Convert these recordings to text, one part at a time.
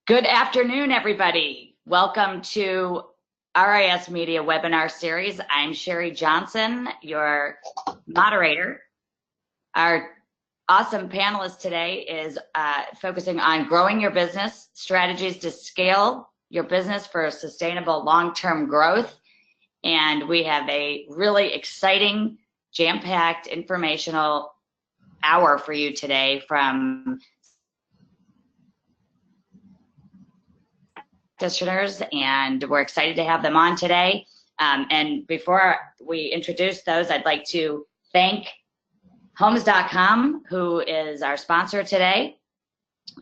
Good afternoon, everybody. Welcome to RISmedia webinar series. I'm Sherry Johnson, your moderator. Our awesome panelist today is focusing on growing your business, strategies to scale your business for sustainable long-term growth. And we have a really exciting, jam-packed, informational hour for you today from practitioners, and we're excited to have them on today. And before we introduce those, I'd like to thank Homes.com, who is our sponsor today,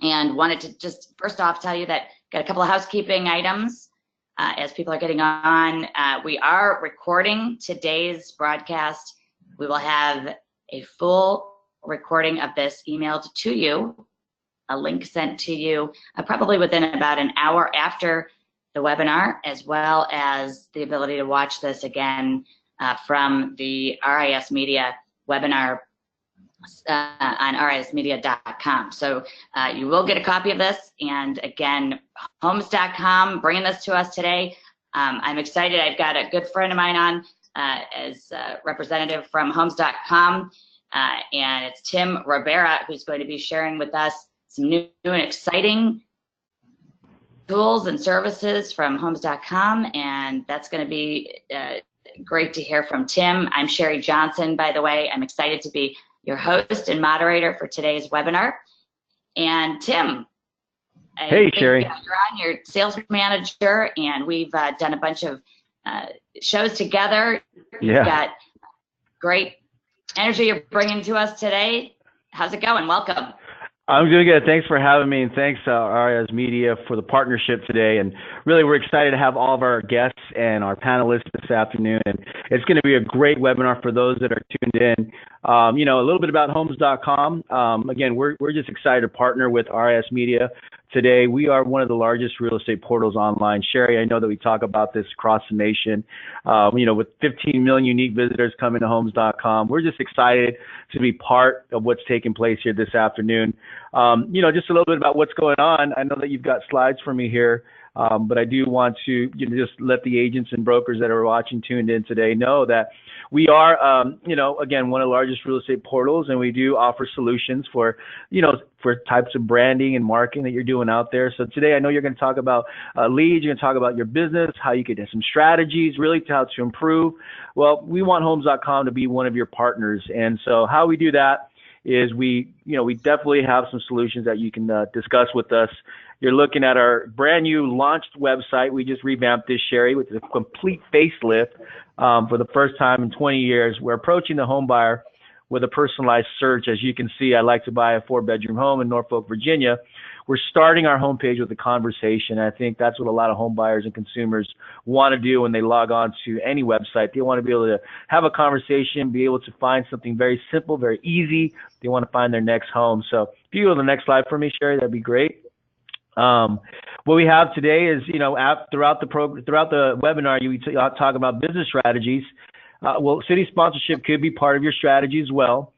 and wanted to just first off tell you that got a couple of housekeeping items as people are getting on. We are recording today's broadcast. We will have a full recording of this emailed to you, a link sent to you probably within about an hour after the webinar, as well as the ability to watch this again from the RISmedia webinar on rismedia.com. So you will get a copy of this. And again, Homes.com bringing this to us today. I'm excited. I've got a good friend of mine on as representative from Homes.com, and it's Tim Rivera, who's going to be sharing with us some new and exciting tools and services from Homes.com, and that's going to be great to hear from Tim. I'm Sherry Johnson, by the way. I'm excited to be your host and moderator for today's webinar. And Tim, hey Sherry, you're on your sales manager, and we've done a bunch of shows together. Yeah. You've got great energy you're bringing to us today. How's it going? Welcome. I'm doing good. Thanks for having me, and thanks RISmedia for the partnership today. And really, we're excited to have all of our guests and our panelists this afternoon. And it's going to be a great webinar for those that are tuned in. You know, a little bit about Homes.com. Again, we're just excited to partner with RISmedia today. We are one of the largest real estate portals online. Sherry, I know that we talk about this across the nation. You know, with 15 million unique visitors coming to Homes.com, we're just excited to be part of what's taking place here this afternoon. You know, just a little bit about what's going on. I know that you've got slides for me here, but I do want to just let the agents and brokers that are watching tuned in today know that we are, you know, again, one of the largest real estate portals, and we do offer solutions for, you know, for types of branding and marketing that you're doing out there. So today, I know you're going to talk about leads, you're going to talk about your business, how you could have some strategies, really how to improve. Well, we want Homes.com to be one of your partners. And so how we do that is we definitely have some solutions that you can discuss with us. You're looking at our brand new launched website. We just revamped this, Sherry, with a complete facelift for the first time in 20 years. We're approaching the home buyer with a personalized search. As you can see, I'd like to buy a 4-bedroom home in Norfolk, Virginia. We're starting our homepage with a conversation. I think that's what a lot of home buyers and consumers want to do when they log on to any website. They want to be able to have a conversation, be able to find something very simple, very easy. They want to find their next home. So if you go to the next slide for me, Sherry, that'd be great. What we have today is, you know, throughout the webinar, you talk about business strategies. Well, city sponsorship could be part of your strategy as well.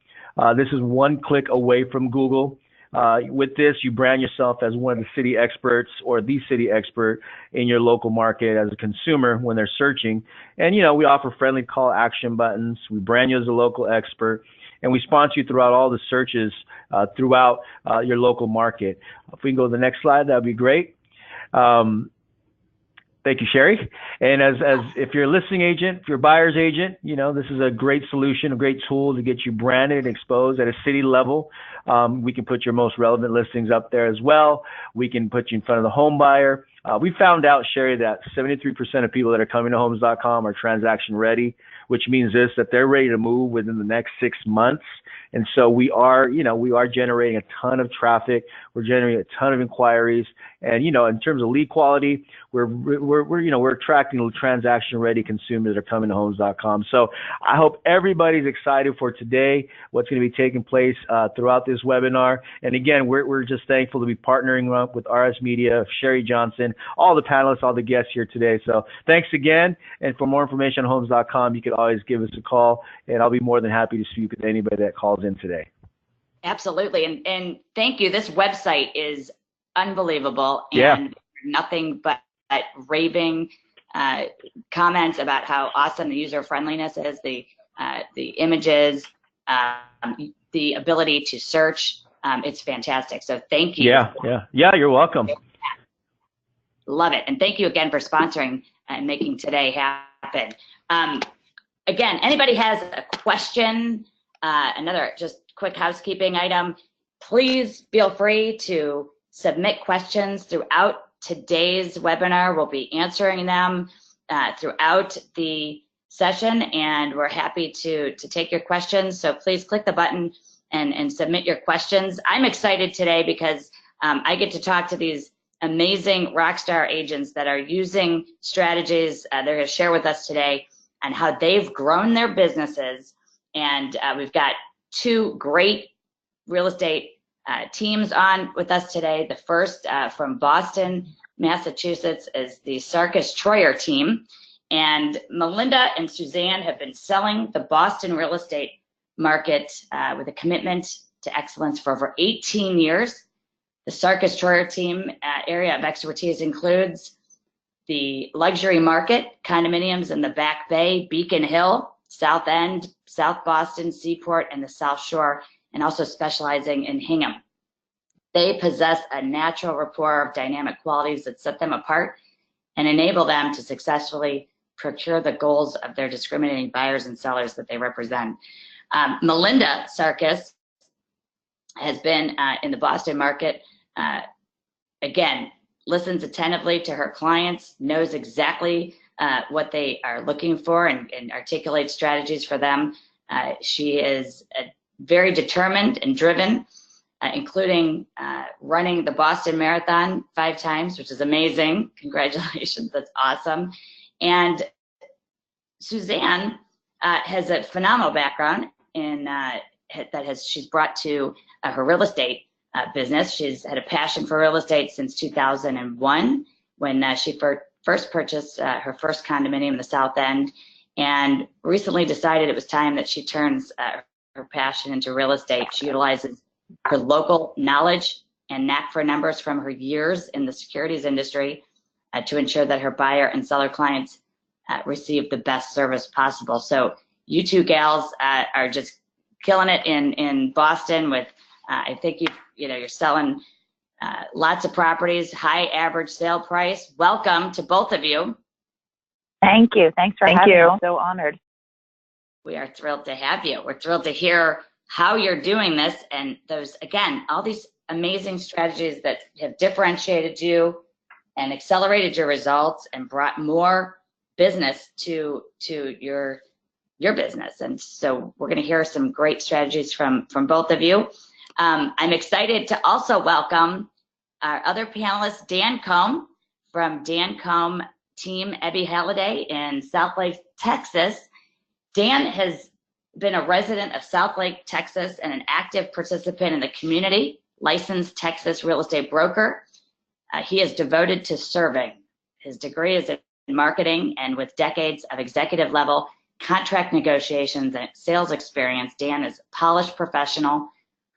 This is one click away from Google. With this, you brand yourself as one of the city experts or the city expert in your local market as a consumer when they're searching. And, you know, we offer friendly call action buttons. We brand you as a local expert, and we sponsor you throughout all the searches throughout your local market. If we can go to the next slide, that would be great. Thank you, Sherry. And as if you're a listing agent, if you're a buyer's agent, you know, this is a great solution, a great tool to get you branded and exposed at a city level. We can put your most relevant listings up there as well. We can put you in front of the home buyer. We found out, Sherry, that 73% of people that are coming to Homes.com are transaction ready, which means that they're ready to move within the next 6 months. And so we are generating a ton of traffic. We're generating a ton of inquiries. And, you know, in terms of lead quality, we're attracting transaction ready consumers that are coming to Homes.com. So I hope everybody's excited for today, what's going to be taking place throughout this webinar. And again, we're just thankful to be partnering up with RISmedia, Sherry Johnson, all the panelists, all the guests here today. So thanks again. And for more information on Homes.com, you can always give us a call, and I'll be more than happy to speak with anybody that calls in today. Absolutely. And thank you. This website is unbelievable, Yeah. and nothing but raving comments about how awesome the user friendliness is, the images, the ability to search. It's fantastic. So thank you. Yeah, you're welcome. Love it. And thank you again for sponsoring and making today happen. Again, anybody has a question, another just quick housekeeping item, please feel free to submit questions throughout today's webinar. We'll be answering them throughout the session, and we're happy to take your questions. So please click the button and submit your questions. I'm excited today because I get to talk to these amazing rockstar agents that are using strategies they're going to share with us today and how they've grown their businesses. And we've got two great real estate teams on with us today. The first from Boston, Massachusetts is the Sarkis Troyer team. And Melinda and Suzanne have been selling the Boston real estate market with a commitment to excellence for over 18 years. The Sarkis Troyer team area of expertise includes the luxury market, condominiums in the Back Bay, Beacon Hill, South End, South Boston, Seaport, and the South Shore, and also specializing in Hingham. They possess a natural rapport of dynamic qualities that set them apart and enable them to successfully procure the goals of their discriminating buyers and sellers that they represent. Melinda Sarkis has been in the Boston market, again, listens attentively to her clients, knows exactly what they are looking for, and articulates strategies for them. She is very determined and driven, including running the Boston Marathon 5 times, which is amazing. Congratulations, that's awesome. And Suzanne has a phenomenal background in she's brought to her real estate business. She's had a passion for real estate since 2001 when she first purchased her first condominium in the South End, and recently decided it was time that she turns her passion into real estate. She utilizes her local knowledge and knack for numbers from her years in the securities industry to ensure that her buyer and seller clients receive the best service possible. So you two gals are just killing it in Boston with, I think you're selling lots of properties, high average sale price. Welcome to both of you. Thank you. Thanks for having me. I'm so honored. We are thrilled to have you. We're thrilled to hear how you're doing this, and those, again, all these amazing strategies that have differentiated you and accelerated your results and brought more business to your business. And so we're going to hear some great strategies from both of you. I'm excited to also welcome our other panelist, Dan Combe from Dan Combe Team Ebby Halliday in Southlake, Texas. Dan has been a resident of Southlake, Texas, and an active participant in the community, licensed Texas real estate broker. He is devoted to serving. His degree is in marketing, and with decades of executive level contract negotiations and sales experience, Dan is a polished professional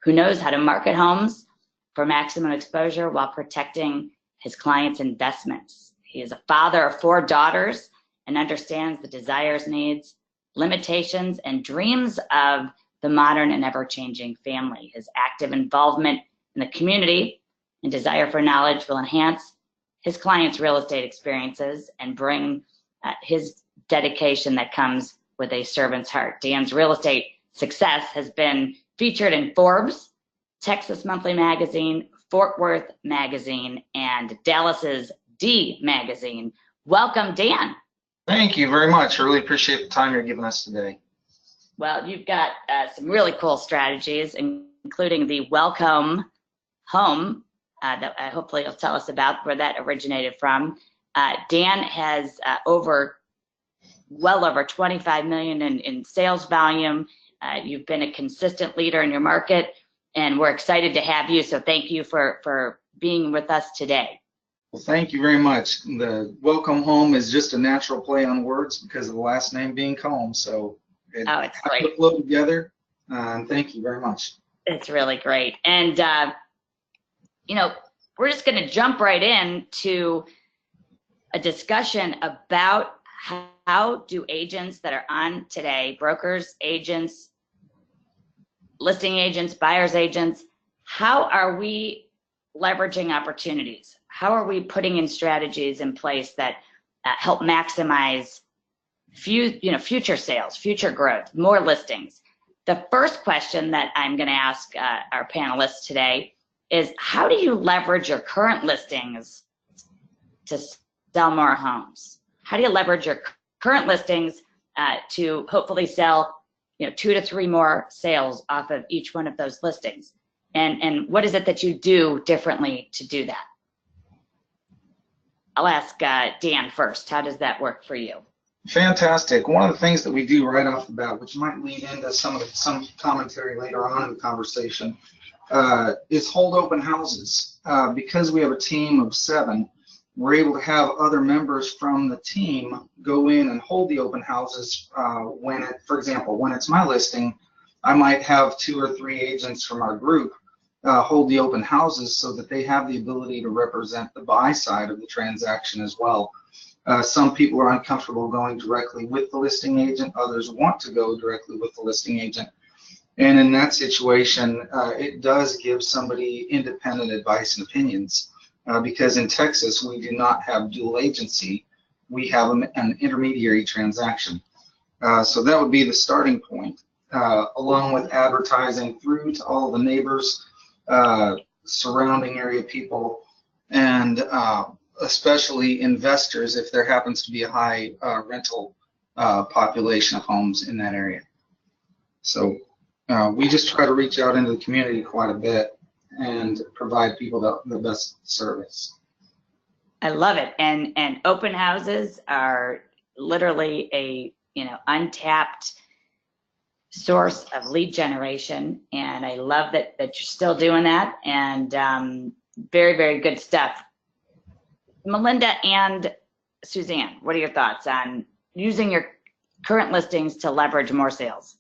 who knows how to market homes for maximum exposure while protecting his clients' investments. He is a father of 4 daughters and understands the desires, needs, limitations, and dreams of the modern and ever-changing family. His active involvement in the community and desire for knowledge will enhance his clients' real estate experiences and bring his dedication that comes with a servant's heart. Dan's real estate success has been featured in Forbes, Texas Monthly Magazine, Fort Worth Magazine, and Dallas's D Magazine. Welcome, Dan. Thank you very much. I really appreciate the time you're giving us today. Well, you've got some really cool strategies, including the Welcome Home that hopefully you'll tell us about where that originated from. Dan has well over 25 million in sales volume. You've been a consistent leader in your market, and we're excited to have you. So thank you for being with us today. Well, thank you very much. The Welcome Home is just a natural play on words because of the last name being Combe. So it's great. Put flow together. Thank you very much. It's really great. And we're just going to jump right into a discussion about how do agents that are on today, brokers, agents, listing agents, buyers agents, how are we leveraging opportunities? How are we putting in strategies in place that help maximize future sales, future growth, more listings? The first question that I'm going to ask our panelists today is, how do you leverage your current listings to sell more homes? How do you leverage your current listings to hopefully sell 2 to 3 more sales off of each one of those listings? And what is it that you do differently to do that? I'll ask Dan first. How does that work for you? Fantastic. One of the things that we do right off the bat, which might lead into some commentary later on in the conversation, is hold open houses. Because we have a team of 7, we're able to have other members from the team go in and hold the open houses. For example, when it's my listing, I might have 2 or 3 agents from our group hold the open houses so that they have the ability to represent the buy side of the transaction as well. Some people are uncomfortable going directly with the listing agent. Others want to go directly with the listing agent. And in that situation, it does give somebody independent advice and opinions. Because in Texas, we do not have dual agency. We have an intermediary transaction. So that would be the starting point, along with advertising through to all the neighbors, surrounding area people, and especially investors if there happens to be a high rental population of homes in that area. So we just try to reach out into the community quite a bit and provide people the best service. I love it. And open houses are literally a untapped source of lead generation, and I love that you're still doing that, and very, very good stuff. Melinda and Suzanne, what are your thoughts on using your current listings to leverage more sales?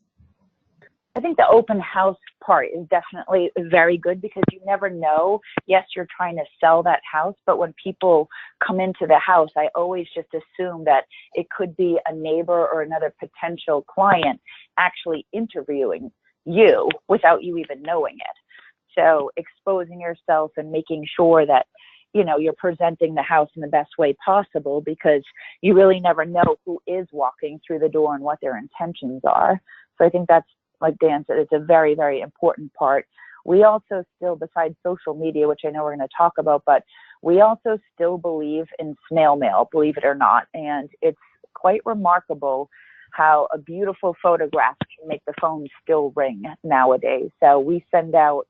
I think the open house part is definitely very good, because you never know. Yes, you're trying to sell that house, but when people come into the house, I always just assume that it could be a neighbor or another potential client actually interviewing you without you even knowing it. So exposing yourself and making sure that you're presenting the house in the best way possible, because you really never know who is walking through the door and what their intentions are. So I think that's, like Dan said, it's a very, very important part. We also still, besides social media, which I know we're going to talk about, but we also still believe in snail mail, believe it or not. And it's quite remarkable how a beautiful photograph can make the phone still ring nowadays. So we send out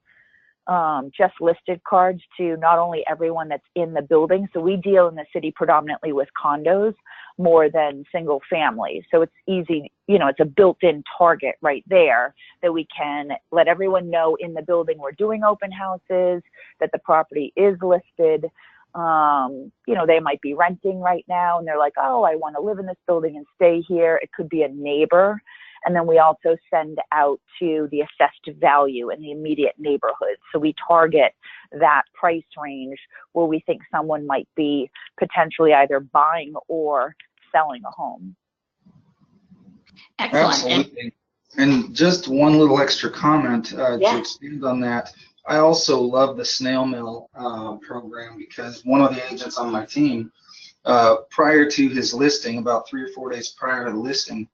just listed cards to not only everyone that's in the building. So we deal in the city predominantly with condos more than single family. So it's easy, it's a built-in target right there that we can let everyone know in the building we're doing open houses, that the property is listed. They might be renting right now and they're like, oh, I want to live in this building and stay here. It could be a neighbor. And then we also send out to the assessed value in the immediate neighborhood. So we target that price range where we think someone might be potentially either buying or selling a home. Excellent. Absolutely. And just one little extra comment to expand on that. I also love the snail mail program, because one of the agents on my team, prior to his listing, about 3 or 4 days prior to the listing,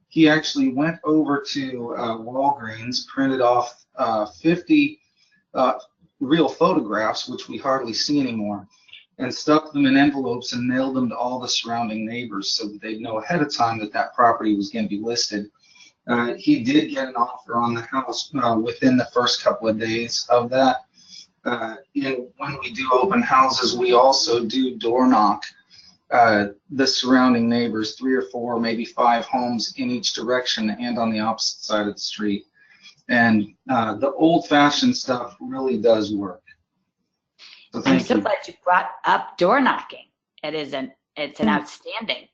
he actually went over to Walgreens, printed off 50 real photographs, which we hardly see anymore, and stuck them in envelopes and mailed them to all the surrounding neighbors so that they'd know ahead of time that that property was going to be listed. He did get an offer on the house within the first couple of days of that. And when we do open houses, we also do door knock the surrounding neighbors, 3 or 4, maybe 5 homes in each direction and on the opposite side of the street. And the old-fashioned stuff really does work. So I'm so glad you brought up door knocking. It's an outstanding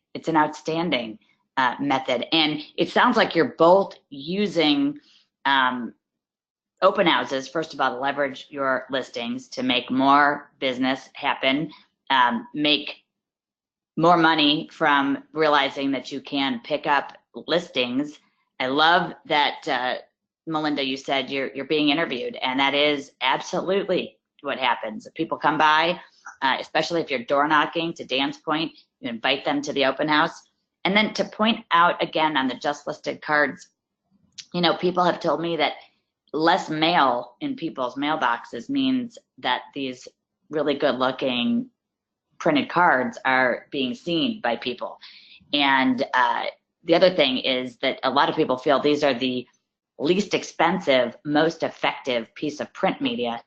method, and it sounds like you're both using open houses, first of all, to leverage your listings to make more business happen, make more money from realizing that you can pick up listings. I love that, Melinda, you said you're being interviewed, and that is absolutely what happens. People come by, especially if you're door knocking, to Dan's point, you invite them to the open house. And then to point out again on the just listed cards, you know, people have told me that less mail in people's mailboxes means that these really good looking printed cards are being seen by people. And the other thing is that a lot of people feel these are the least expensive, most effective piece of print media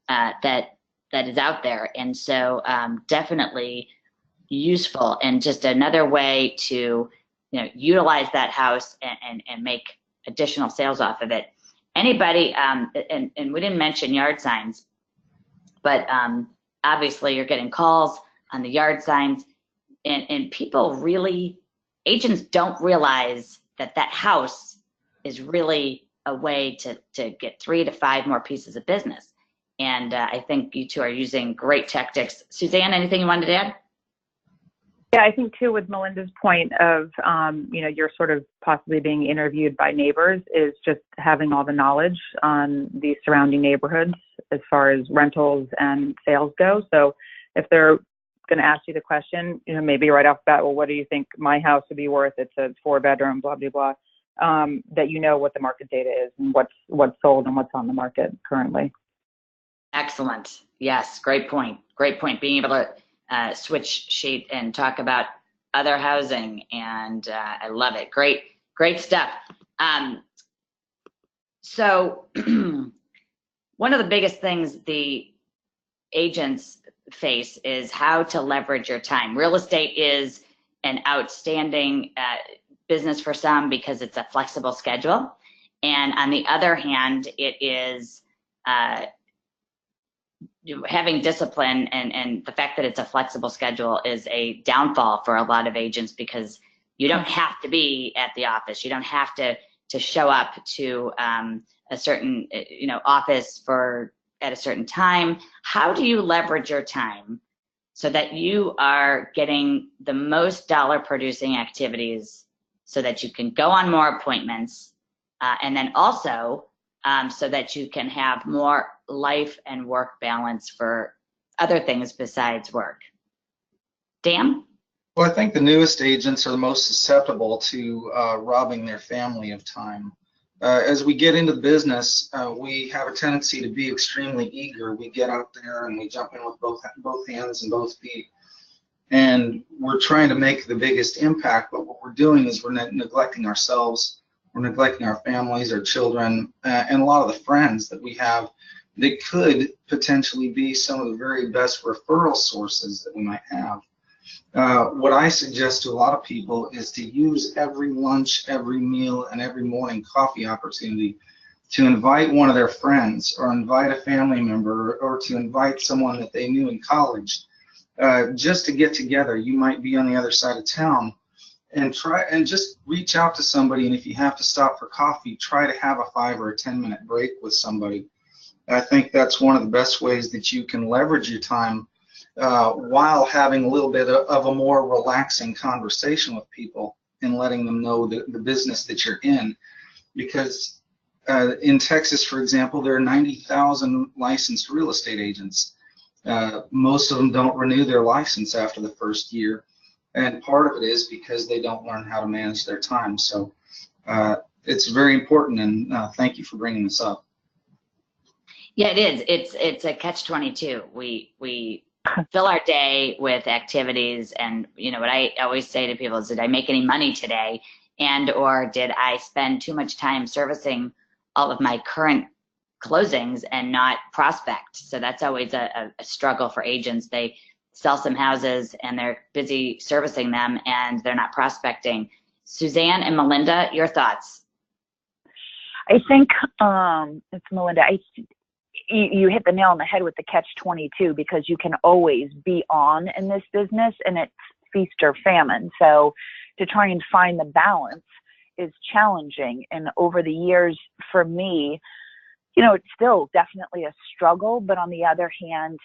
that is out there. And so definitely useful, and just another way to, you know, utilize that house and make additional sales off of it. Anybody, and we didn't mention yard signs, but obviously you're getting calls on the yard signs, and people really, agents don't realize that that house is really a way to get 3 to 5 more pieces of business. And I think you two are using great tactics. Suzanne, anything you wanted to add? Yeah, I think too, with Melinda's point of, you know, you're sort of possibly being interviewed by neighbors, is just having all the knowledge on the surrounding neighborhoods as far as rentals and sales go. So if they're going to ask you the question, you know, maybe right off the bat, well, what do you think my house would be worth? It's a 4-bedroom, blah, blah, blah, that you know what the market data is and what's sold and what's on the market currently. Excellent. Yes, great point. Great point. Being able to switch sheet and talk about other housing, and I love it. Great stuff. So one of the biggest things the agents face is how to leverage your time. Real estate is an outstanding business for some because it's a flexible schedule, and on the other hand, it is having discipline, and the fact that it's a flexible schedule is a downfall for a lot of agents, because you don't have to be at the office. You don't have to show up to a certain, you know, office at a certain time. How do you leverage your time so that you are getting the most dollar producing activities so that you can go on more appointments, and then also so that you can have more life and work balance for other things besides work? Dan? Well, I think the newest agents are the most susceptible to robbing their family of time. As we get into the business, we have a tendency to be extremely eager. We get out there and we jump in with both hands and both feet, and we're trying to make the biggest impact. But what we're doing is we're neglecting ourselves, we're neglecting our families, our children, and a lot of the friends that we have that could potentially be some of the very best referral sources that we might have. What I suggest to a lot of people is to use every lunch, every meal, and every morning coffee opportunity to invite one of their friends, or invite a family member, or to invite someone that they knew in college, just to get together. You might be on the other side of town, and just reach out to somebody, and if you have to stop for coffee, try to have a 5 or a 10-minute break with somebody. I think that's one of the best ways that you can leverage your time while having a little bit of a more relaxing conversation with people and letting them know the business that you're in. Because in Texas, for example, there are 90,000 licensed real estate agents. Most of them don't renew their license after the first year, and part of it is because they don't learn how to manage their time. So it's very important, and thank you for bringing this up. Yeah, it is. It's a catch-22. We fill our day with activities, and you know what I always say to people is, did I make any money today, and or did I spend too much time servicing all of my current closings and not prospect? So that's always a struggle for agents. They sell some houses and they're busy servicing them and they're not prospecting. Suzanne and Melinda, your thoughts? I think it's Melinda. You hit the nail on the head with the catch-22, because you can always be on in this business, and it's feast or famine. So to try and find the balance is challenging. And over the years, for me, it's still definitely a struggle, but on the other hand,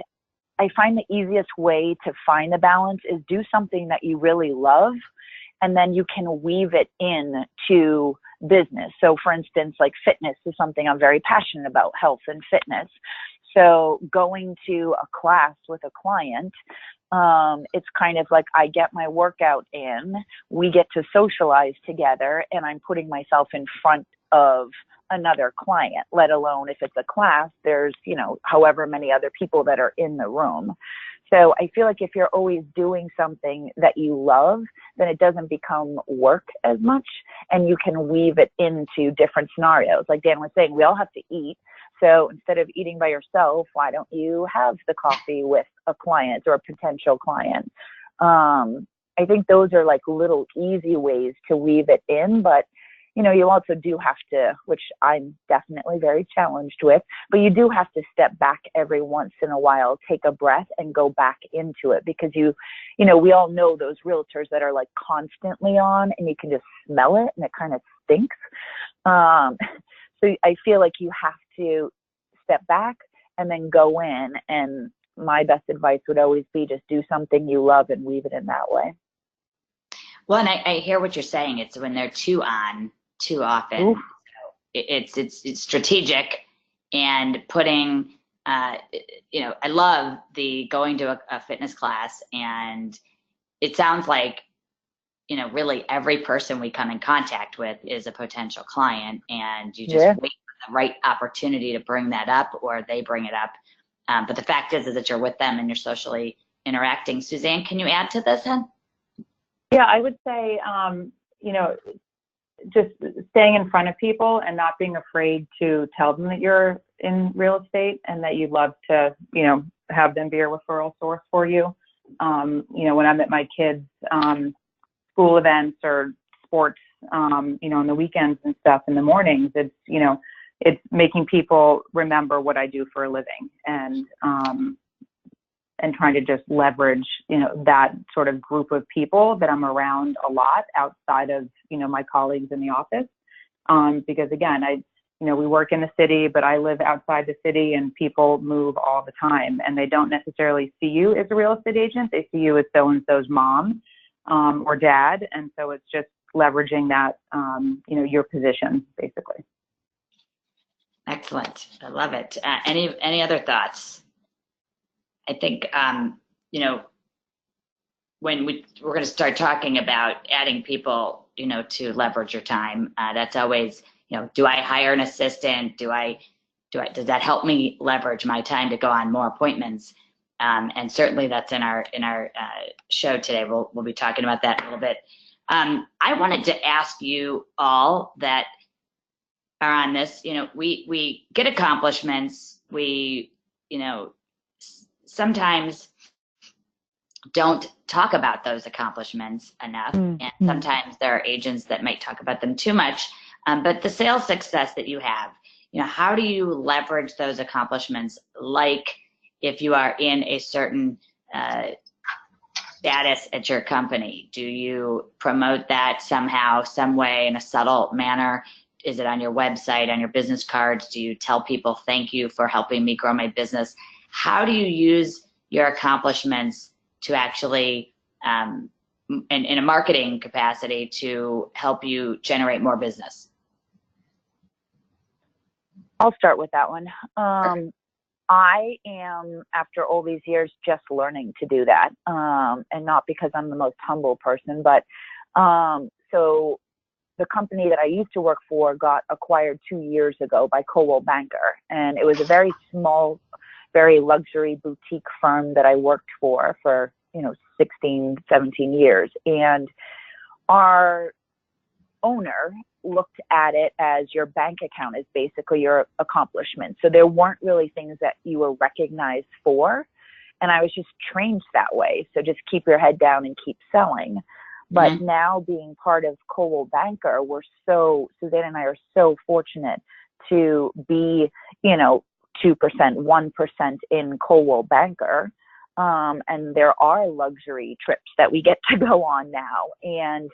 I find the easiest way to find the balance is do something that you really love, and then you can weave it in to business. So for instance, like fitness is something I'm very passionate about, health and fitness. So going to a class with a client, it's kind of like I get my workout in, we get to socialize together, and I'm putting myself in front of another client, let alone if it's a class, there's, however many other people that are in the room. So I feel like if you're always doing something that you love, then it doesn't become work as much, and you can weave it into different scenarios. Like Dan was saying, we all have to eat. So instead of eating by yourself, why don't you have the coffee with a client or a potential client? I think those are like little easy ways to weave it in, but you also do have to, which I'm definitely very challenged with, but you do have to step back every once in a while, take a breath and go back into it, because we all know those realtors that are like constantly on, and you can just smell it and it kind of stinks. So I feel like you have to step back and then go in, and my best advice would always be just do something you love and weave it in that way. Well, and I hear what you're saying. It's when they're too on too often. Oof. It's strategic, and putting, I love the going to a fitness class, and it sounds like, really every person we come in contact with is a potential client, and you just wait for the right opportunity to bring that up, or they bring it up. But the fact is that you're with them and you're socially interacting. Suzanne, can you add to this, Hen? Yeah, I would say, just staying in front of people and not being afraid to tell them that you're in real estate and that you'd love to, have them be a referral source for you. When I'm at my kids' school events or sports, on the weekends and stuff in the mornings, it's making people remember what I do for a living, and trying to just leverage, that sort of group of people that I'm around a lot outside of, my colleagues in the office. Because again, we work in the city, but I live outside the city, and people move all the time, and they don't necessarily see you as a real estate agent. They see you as so-and-so's mom, or dad. And so it's just leveraging that, your position basically. Excellent. I love it. Any other thoughts? I think, when we're going to start talking about adding people, to leverage your time, that's always, do I hire an assistant? Does that help me leverage my time to go on more appointments? And certainly that's in our show today. We'll be talking about that in a little bit. I wanted to ask you all that are on this, we get accomplishments. We, sometimes don't talk about those accomplishments enough. Mm-hmm. And sometimes there are agents that might talk about them too much. But the sales success that you have, how do you leverage those accomplishments? Like if you are in a certain status at your company, do you promote that somehow, some way, in a subtle manner? Is it on your website, on your business cards? Do you tell people, thank you for helping me grow my business? How do you use your accomplishments to actually, in a marketing capacity, to help you generate more business? I'll start with that one. I am, after all these years, just learning to do that. And not because I'm the most humble person, but so the company that I used to work for got acquired 2 years ago by Coldwell Banker. And it was a very small, very luxury boutique firm that I worked for 16, 17 years. And our owner looked at it as your bank account is basically your accomplishment. So there weren't really things that you were recognized for. And I was just trained that way. So just keep your head down and keep selling. But now being part of Coldwell Banker, Suzanne and I are so fortunate to be, 2%, 1% in Coldwell Banker. And there are luxury trips that we get to go on now. And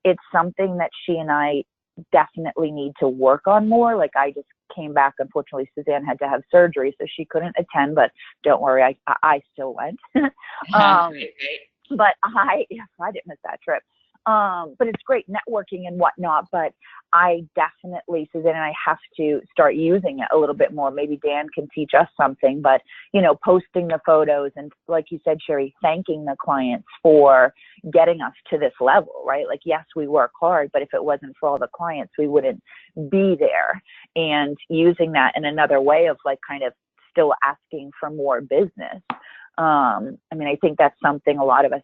it's something that she and I definitely need to work on more. Like I just came back. Unfortunately, Suzanne had to have surgery, so she couldn't attend, but don't worry, I still went. But I didn't miss that trip. But it's great networking and whatnot, but I definitely, Suzanne and I have to start using it a little bit more. Maybe Dan can teach us something, but, you know, posting the photos and, like you said, Sherry, thanking the clients for getting us to this level, right? Like, yes, we work hard, but if it wasn't for all the clients, we wouldn't be there. And using that in another way of like kind of still asking for more business. I mean, I think that's something a lot of us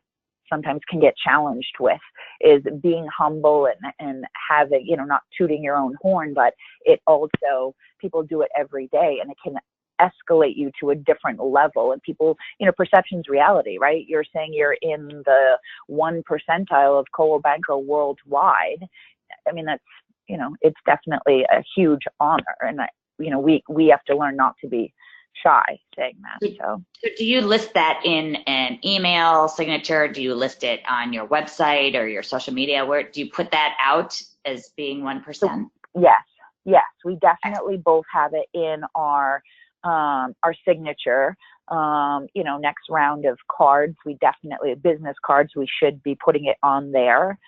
sometimes can get challenged with, is being humble and having, you know, not tooting your own horn, but it also, people do it every day and it can escalate you to a different level. And people, you know, perception's reality, right? You're saying you're in the 1 percentile of Coldwell Banker worldwide. I mean, that's, you know, it's definitely a huge honor. And, you know, we have to learn not to be shy saying that. So do you list that in an email signature? Do you list it on your website or your social media? Where do you put that out as being 1%? Yes, we definitely both have it in our signature. You know, next round of cards, we definitely, business cards, we should be putting it on there.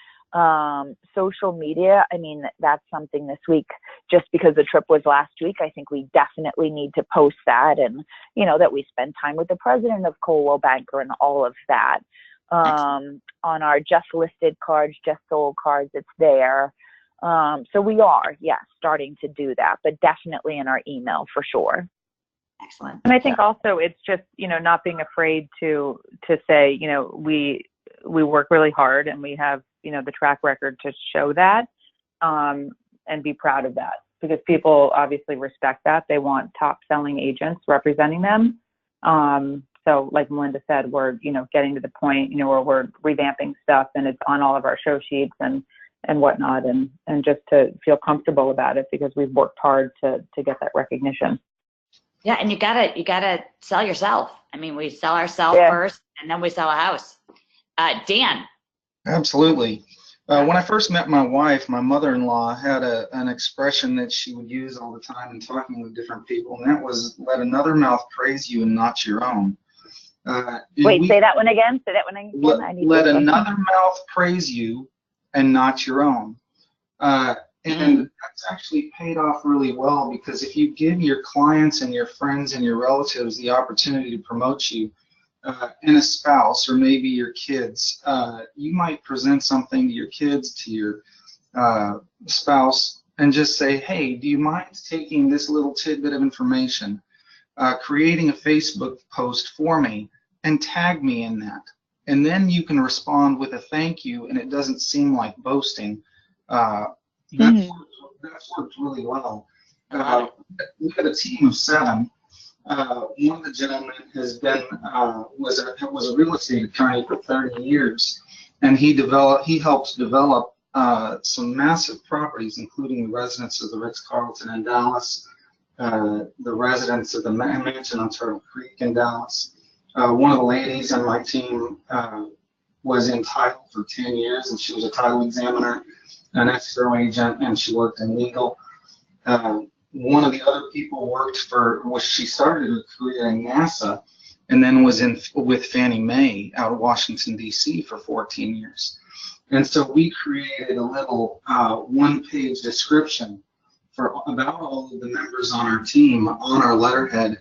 Social media, I mean, that's something this week, just because the trip was last week, I think we definitely need to post that, and, you know, that we spend time with the president of Coldwell Banker and all of that. On our just listed cards, just sold cards, it's there. So we are, starting to do that, but definitely in our email for sure. Excellent. And I think also it's just, you know, not being afraid to say, you know, we work really hard and we have, you know, the track record to show that, and be proud of that, because people obviously respect that. They want top selling agents representing them. So like Melinda said, we're, you know, getting to the point, you know, where we're revamping stuff and it's on all of our show sheets and whatnot, and just to feel comfortable about it because we've worked hard to get that recognition. Yeah, and you gotta sell yourself. I mean, we sell ourselves first, and then we sell a house. Dan. Absolutely. When I first met my wife, my mother-in-law had an expression that she would use all the time in talking with different people, and that was, let another mouth praise you and not your own. Wait, say that one again. Say that one again. Let another mouth praise you and not your own. And that's actually paid off really well, because if you give your clients and your friends and your relatives the opportunity to promote you, and a spouse or maybe your kids, you might present something to your kids, to your spouse, and just say, hey, do you mind taking this little tidbit of information, creating a Facebook post for me, and tag me in that? And then you can respond with a thank you, and it doesn't seem like boasting. That's worked really well. We had a team of 7. One of the gentlemen has been was a real estate attorney for 30 years, and he helped develop some massive properties, including the residence of the Ritz-Carlton in Dallas, the residence of the mansion on Turtle Creek in Dallas. One of the ladies on my team was in title for 10 years, and she was a title examiner, an escrow agent, and she worked in legal. One of the other people she started her career in NASA, and then was with Fannie Mae out of Washington, D.C. for 14 years. And so we created a little one-page description about all of the members on our team on our letterhead,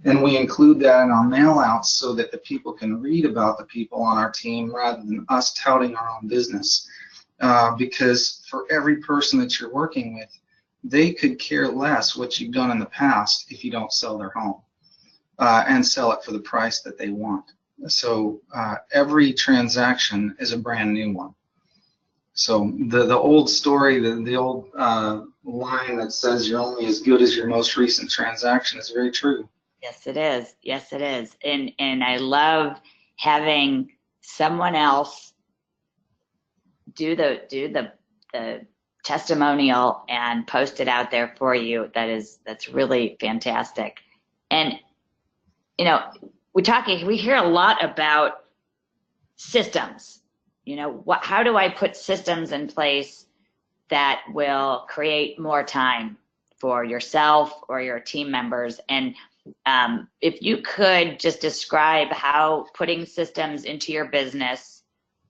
and we include that in our mailouts so that the people can read about the people on our team rather than us touting our own business. Because for every person that you're working with, they could care less what you've done in the past if you don't sell their home and sell it for the price that they want. So every transaction is a brand new one. So the old story, the old line that says you're only as good as your most recent transaction is very true. Yes, it is. Yes, it is. And I love having someone else do the testimonial and post it out there for you. That's really fantastic. And you know, we hear a lot about systems. You know, how do I put systems in place that will create more time for yourself or your team members. And if you could just describe how putting systems into your business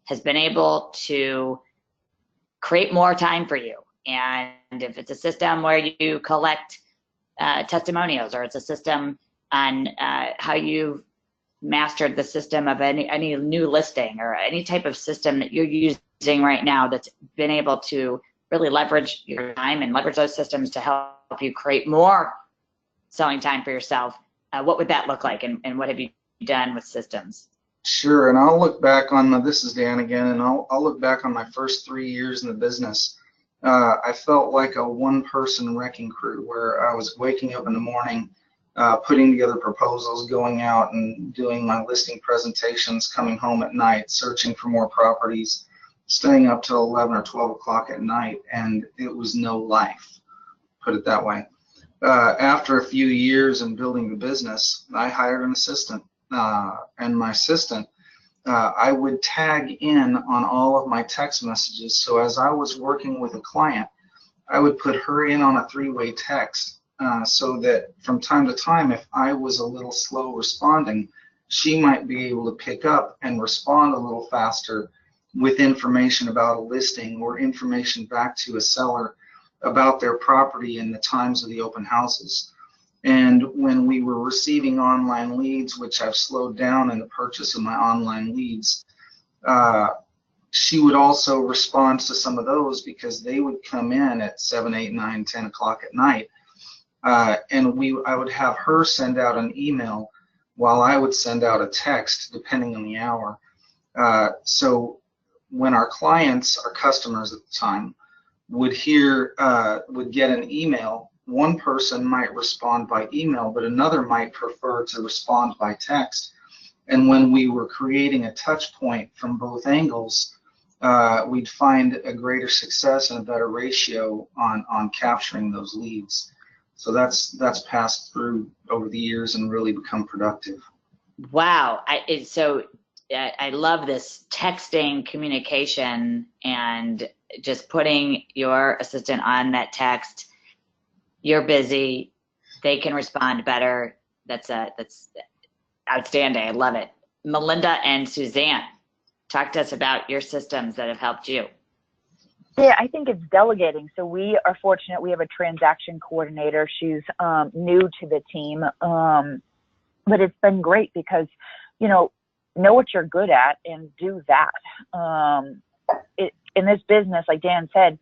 has been able to create more time for you. And if it's a system where you collect testimonials, or it's a system on how you've mastered the system of any new listing, or any type of system that you're using right now that's been able to really leverage your time and leverage those systems to help you create more selling time for yourself, what would that look like, and what have you done with systems? Sure, and I'll look back on this is Dan again, and I'll look back on my first 3 years in the business. I felt like a one-person wrecking crew, where I was waking up in the morning, putting together proposals, going out and doing my listing presentations, coming home at night, searching for more properties, staying up till 11 or 12 o'clock at night, and it was no life, put it that way. After a few years in building the business, I hired an assistant, and my assistant, I would tag in on all of my text messages. So as I was working with a client, I would put her in on a three-way text, so that from time to time, if I was a little slow responding, she might be able to pick up and respond a little faster with information about a listing, or information back to a seller about their property and the times of the open houses. And when we were receiving online leads, which I've slowed down in the purchase of my online leads, she would also respond to some of those, because they would come in at 7, 8, 9, 10 o'clock at night. And I would have her send out an email while I would send out a text, depending on the hour. So when our clients, our customers at the time, would get an email, one person might respond by email, but another might prefer to respond by text. And when we were creating a touch point from both angles, we'd find a greater success and a better ratio on capturing those leads. So that's passed through over the years and really become productive. Wow. I love this texting communication, and just putting your assistant on that text. You're busy, they can respond better. That's outstanding. I love it. Melinda and Suzanne, talk to us about your systems that have helped you. Yeah, I think it's delegating. So we are fortunate. We have a transaction coordinator. She's new to the team, but it's been great because, know what you're good at and do that. In this business, like Dan said,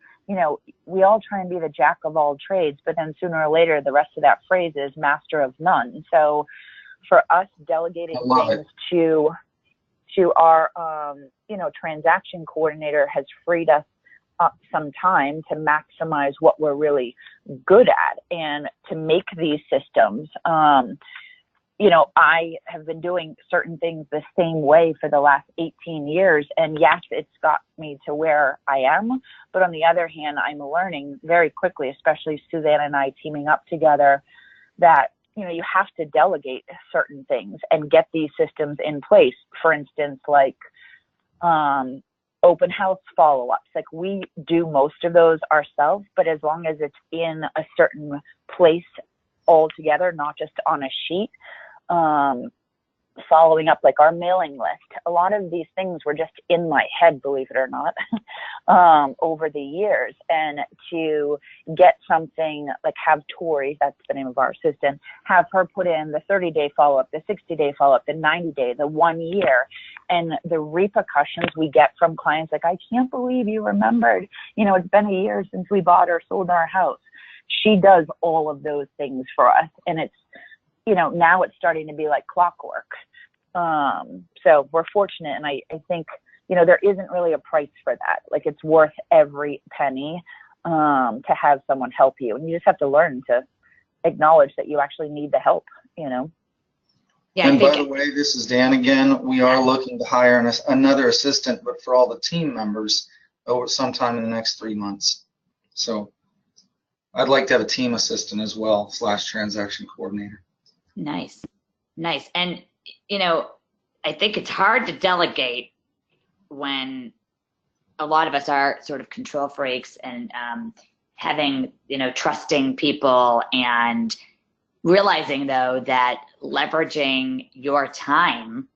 we all try and be the jack of all trades, but then sooner or later, the rest of that phrase is master of none. So for us, delegating things to our, transaction coordinator has freed us up some time to maximize what we're really good at and to make these systems. I have been doing certain things the same way for the last 18 years. And yes, it's got me to where I am. But on the other hand, I'm learning very quickly, especially Suzanne and I teaming up together, that, you have to delegate certain things and get these systems in place. For instance, like open house follow-ups. Like, we do most of those ourselves, but as long as it's in a certain place altogether, not just on a sheet, following up, like our mailing list. A lot of these things were just in my head, believe it or not, over the years. And to get something like, have Tori, that's the name of our assistant, have her put in the 30-day follow-up, the 60-day follow-up, the 90-day, the 1 year, and the repercussions we get from clients, like, I can't believe you remembered, it's been a year since we bought or sold our house. She does all of those things for us. And it's, now it's starting to be like clockwork. So we're fortunate. And I think, there isn't really a price for that. Like, it's worth every penny to have someone help you. And you just have to learn to acknowledge that you actually need the help, Yeah. And by the way, this is Dan again. We are looking to hire another assistant, but for all the team members over sometime in the next 3 months. So I'd like to have a team assistant as well, / transaction coordinator. Nice. And, I think it's hard to delegate when a lot of us are sort of control freaks and having, trusting people, and realizing though that leveraging your time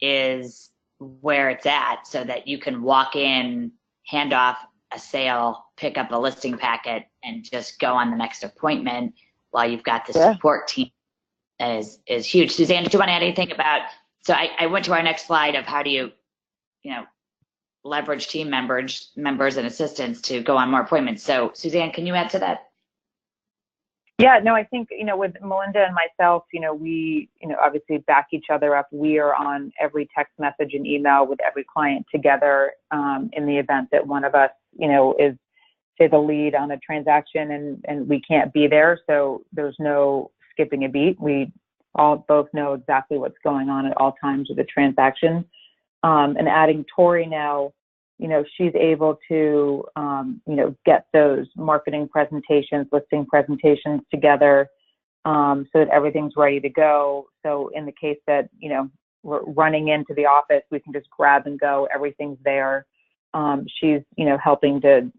is where it's at, so that you can walk in, hand off a sale, pick up a listing packet, and just go on the next appointment while you've got the support team is huge. Suzanne, did you want to add anything about, so I went to our next slide of how do you leverage team members and assistants to go on more appointments. So Suzanne, can you add to that? Yeah, no, I think, with Melinda and myself, we, obviously back each other up. We are on every text message and email with every client together, in the event that one of us, is, say, the lead on a transaction and we can't be there. So there's no skipping a beat. We all both know exactly what's going on at all times with the transaction. And adding Tori now, she's able to, get those marketing presentations, listing presentations together, so that everything's ready to go. So in the case that, we're running into the office, we can just grab and go, everything's there. She's, helping to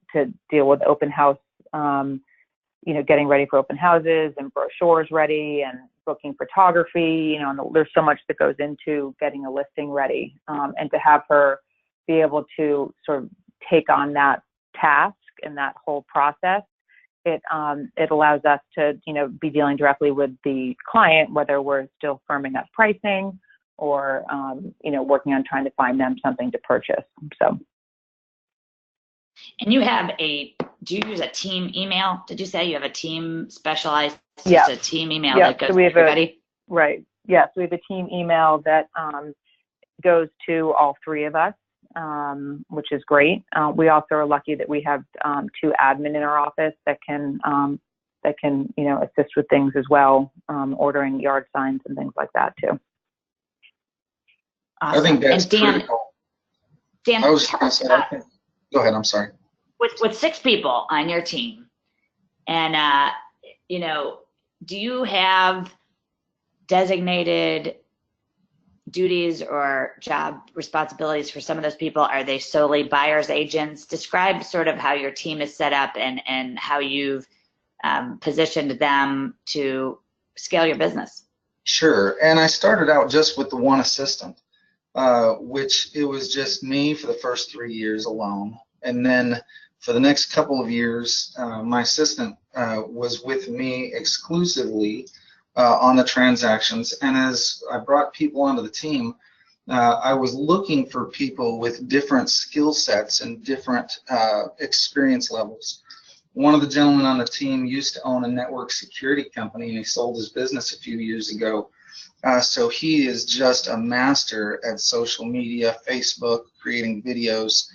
deal with open house, getting ready for open houses and brochures ready and booking photography, and there's so much that goes into getting a listing ready. And to have her be able to sort of take on that task and that whole process, it allows us to, be dealing directly with the client, whether we're still firming up pricing or, working on trying to find them something to purchase. So. And you have do you use a team email? Did you say you have a team specialized? Yeah. A team email Yeah. that goes So we to have everybody? Right. Yes. We have a team email that goes to all three of us, which is great. We also are lucky that we have two admin in our office that can assist with things as well, ordering yard signs and things like that too. Awesome. I think that's and Dan, critical. Dan, I was tell going us to say, about, go ahead, I'm sorry. with 6 people on your team, and do you have designated duties or job responsibilities for some of those people? Are they solely buyers agents? Describe sort of how your team is set up and how you've positioned them to scale your business. Sure. And I started out just with the one assistant, which it was just me for the first 3 years alone. And then for the next couple of years, my assistant was with me exclusively on the transactions. And as I brought people onto the team, I was looking for people with different skill sets and different experience levels. One of the gentlemen on the team used to own a network security company, and he sold his business a few years ago. So he is just a master at social media, Facebook, creating videos,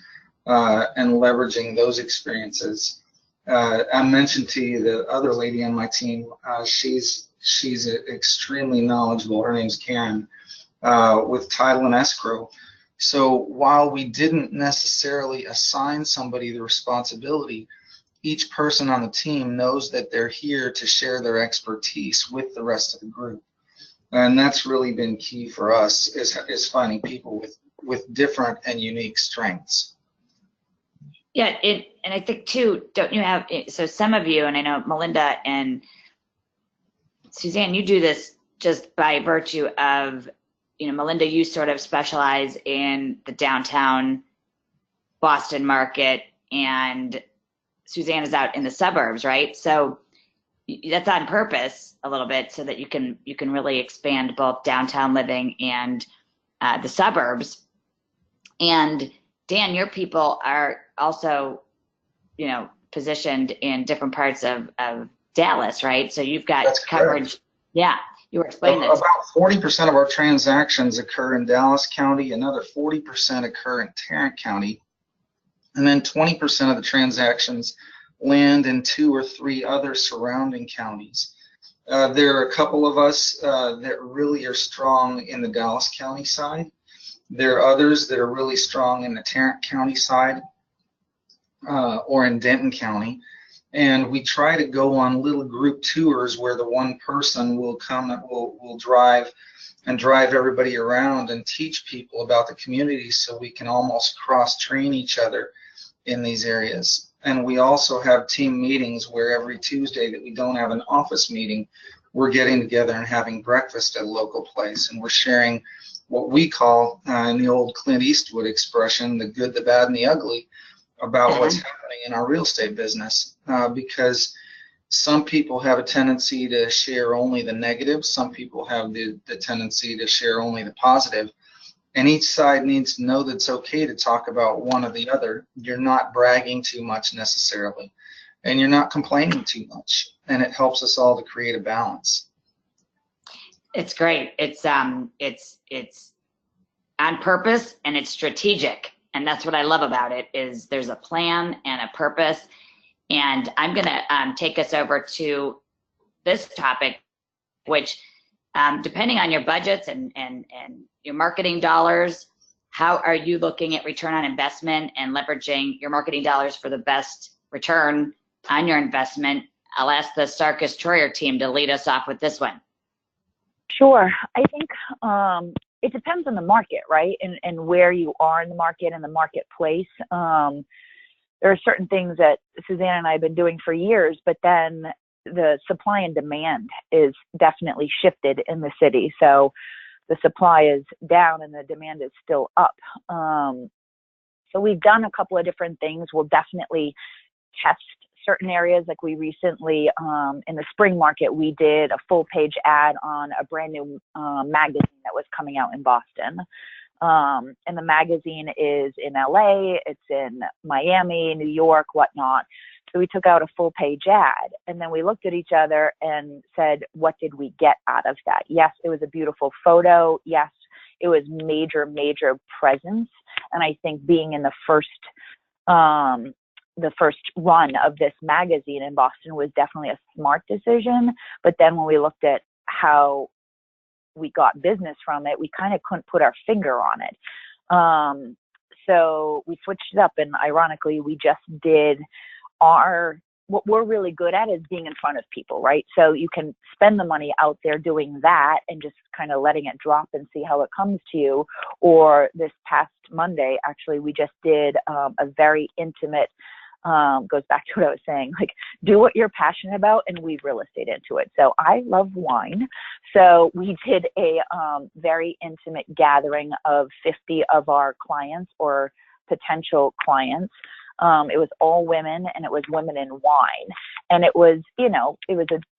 and leveraging those experiences. I mentioned to you the other lady on my team. She's extremely knowledgeable. Her name's Karen, with title and escrow. So while we didn't necessarily assign somebody the responsibility, each person on the team knows that they're here to share their expertise with the rest of the group. And that's really been key for us, is finding people with different and unique strengths. Yeah, and I think too, don't you have, so some of you, and I know Melinda and Suzanne, you do this just by virtue of, Melinda, you sort of specialize in the downtown Boston market, and Suzanne is out in the suburbs, right? So that's on purpose a little bit, so that you can really expand both downtown living and the suburbs. And Dan, your people are also, positioned in different parts of Dallas, right? So you've got coverage. Yeah, you were explaining this. About 40% of our transactions occur in Dallas County, another 40% occur in Tarrant County, and then 20% of the transactions land in 2 or 3 other surrounding counties. There are a couple of us that really are strong in the Dallas County side. There are others that are really strong in the Tarrant County side, or in Denton County. And we try to go on little group tours where the one person will come and will drive everybody around and teach people about the community, so we can almost cross-train each other in these areas. And we also have team meetings where every Tuesday that we don't have an office meeting, we're getting together and having breakfast at a local place, and we're sharing what we call, in the old Clint Eastwood expression, the good, the bad, and the ugly about what's happening in our real estate business. Because some people have a tendency to share only the negative. Some people have the tendency to share only the positive. And each side needs to know that it's okay to talk about one or the other. You're not bragging too much necessarily, and you're not complaining too much. And it helps us all to create a balance. It's great. It's on purpose, and it's strategic. And that's what I love about it, is there's a plan and a purpose. And I'm going to take us over to this topic, which depending on your budgets and your marketing dollars, how are you looking at return on investment and leveraging your marketing dollars for the best return on your investment? I'll ask the Sarkis Troyer team to lead us off with this one. Sure. I think it depends on the market, right? And where you are in the market and the marketplace. There are certain things that Suzanne and I have been doing for years, but then the supply and demand is definitely shifted in the city. So the supply is down and the demand is still up. So we've done a couple of different things. We'll definitely test certain areas. Like we recently, in the spring market, we did a full page ad on a brand new magazine that was coming out in Boston. And the magazine is in LA, it's in Miami, New York, whatnot. So we took out a full page ad, and then we looked at each other and said, what did we get out of that? Yes, it was a beautiful photo. Yes, it was major presence. And I think being in the first run of this magazine in Boston was definitely a smart decision. But then when we looked at how we got business from it, we kind of couldn't put our finger on it. So we switched it up, and ironically, we just did what we're really good at is being in front of people, right? So you can spend the money out there doing that and just kind of letting it drop and see how it comes to you. Or this past Monday, actually, we just did a very intimate, goes back to what I was saying, like do what you're passionate about and weave real estate into it. So I love wine. So we did a very intimate gathering of 50 of our clients or potential clients. It was all women, and it was women in wine. And it was,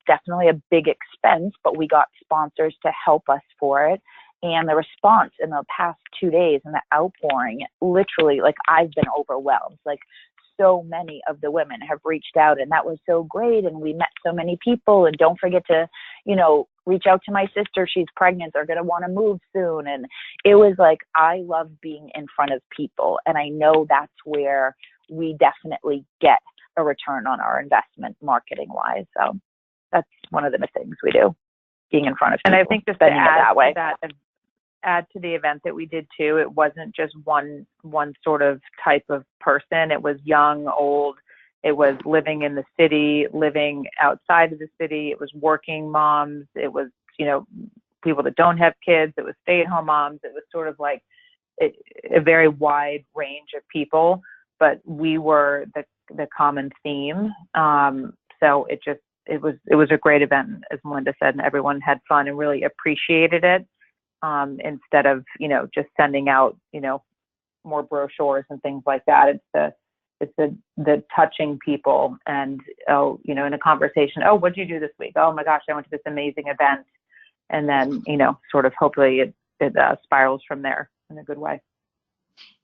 definitely a big expense, but we got sponsors to help us for it. And the response in the past 2 days and the outpouring, literally, like I've been overwhelmed. Like so many of the women have reached out, and that was so great. And we met so many people, and don't forget to, reach out to my sister. She's pregnant. They're going to want to move soon. And it was like, I love being in front of people. And I know that's where we definitely get a return on our investment marketing wise. So that's one of the things we do, being in front of people. And I think just to add to the event that we did too, it wasn't just one sort of type of person. It was young, old. It was living in the city, living outside of the city. It was working moms. It was, people that don't have kids. It was stay-at-home moms. It was sort of like a very wide range of people, but we were the common theme. So it was a great event, as Melinda said, and everyone had fun and really appreciated it. Instead of, just sending out, more brochures and things like that. It's the touching people and, in a conversation, what'd you do this week? Oh my gosh, I went to this amazing event. And then, sort of hopefully it spirals from there in a good way.